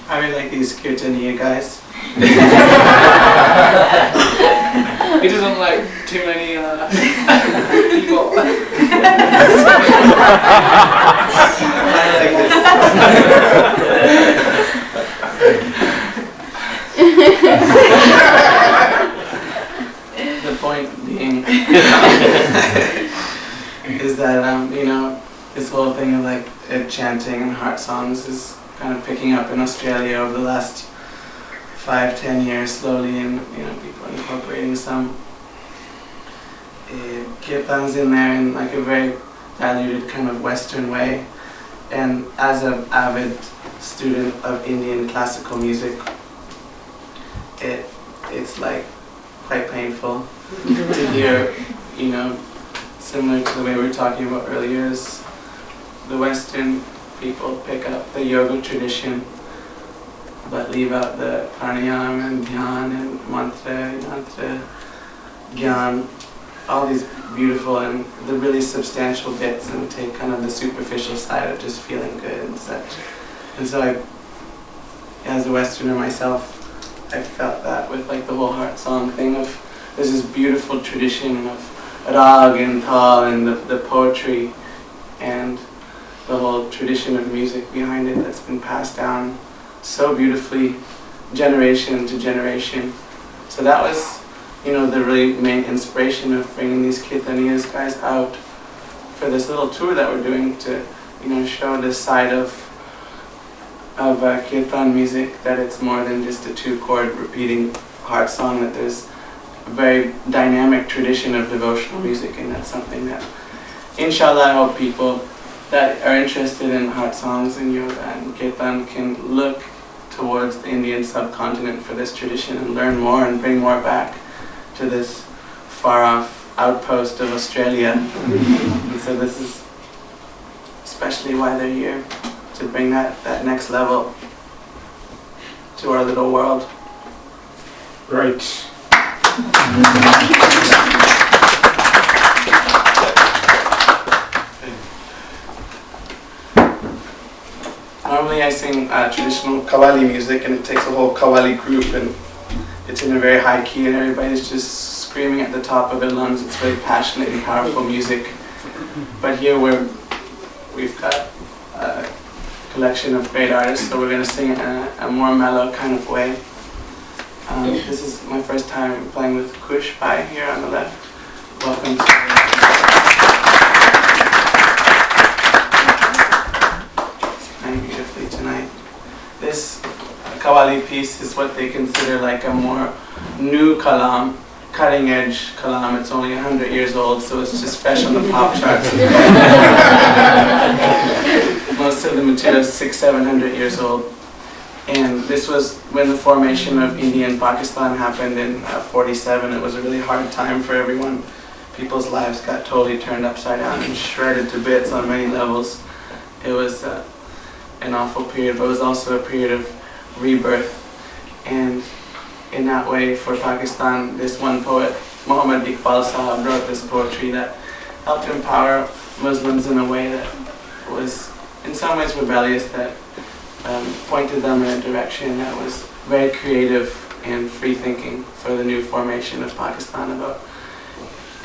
I really like these Kirtaniya guys. He doesn't like too many people. The point being is that this whole thing of like chanting and heart songs is kind of picking up in Australia over the last 5-10 years slowly, and people incorporating some kirtans in there in like a very diluted kind of Western way. And as an avid student of Indian classical music, it's like quite painful to hear, similar to the way we were talking about earlier, is the Western people pick up the yoga tradition but leave out the pranayama and dhyan and mantra, yantra, gyan, all these beautiful and the really substantial bits, and take kind of the superficial side of just feeling good and such. And so as a Westerner myself, I felt that with like the whole heart song thing of there's this beautiful tradition of rag and tal and the poetry and the whole tradition of music behind it that's been passed down so beautifully generation to generation. So that was the really main inspiration of bringing these Kirtaniyas guys out for this little tour that we're doing to show this side of kirtan music, that it's more than just a 2-chord repeating heart song, that there's a very dynamic tradition of devotional music, and that's something that inshallah I hope people that are interested in heart songs and yoga and kirtan can look towards the Indian subcontinent for this tradition and learn more and bring more back to this far off outpost of Australia. And so this is especially why they're here, to bring that next level to our little world. Right. Normally I sing traditional Qawwali music, and it takes a whole Qawwali group, and it's in a very high key and everybody's just screaming at the top of their lungs. It's very passionate and powerful music. But here we've got a collection of great artists, so we're going to sing it in a more mellow kind of way. This is my first time playing with Kush Pai here on the left. Welcome to beautifully tonight. This Qawwali piece is what they consider like a more new kalam, cutting edge kalam. It's only 100 years old, so it's just fresh on the pop charts. Most of the material is 600-700 years old. And this was when the formation of India and Pakistan happened in 47. It was a really hard time for everyone. People's lives got totally turned upside down and shredded to bits on many levels. It was an awful period, but it was also a period of rebirth. And in that way, for Pakistan, this one poet, Muhammad Iqbal Sahab, wrote this poetry that helped empower Muslims in a way that was in some ways rebellious, that pointed them in a direction that was very creative and free-thinking for the new formation of Pakistan about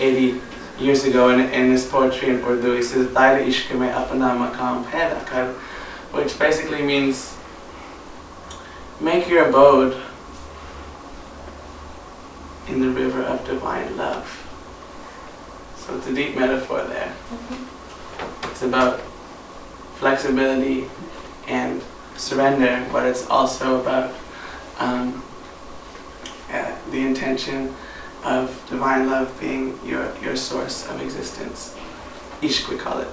80 years ago. And in this poetry in Urdu, he says, "Daire ishq mein apna maqam paida kar," which basically means make your abode in the river of divine love. So it's a deep metaphor there. It's about flexibility and surrender, but it's also about the intention of divine love being your source of existence. Ishq, we call it.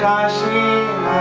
Kashi na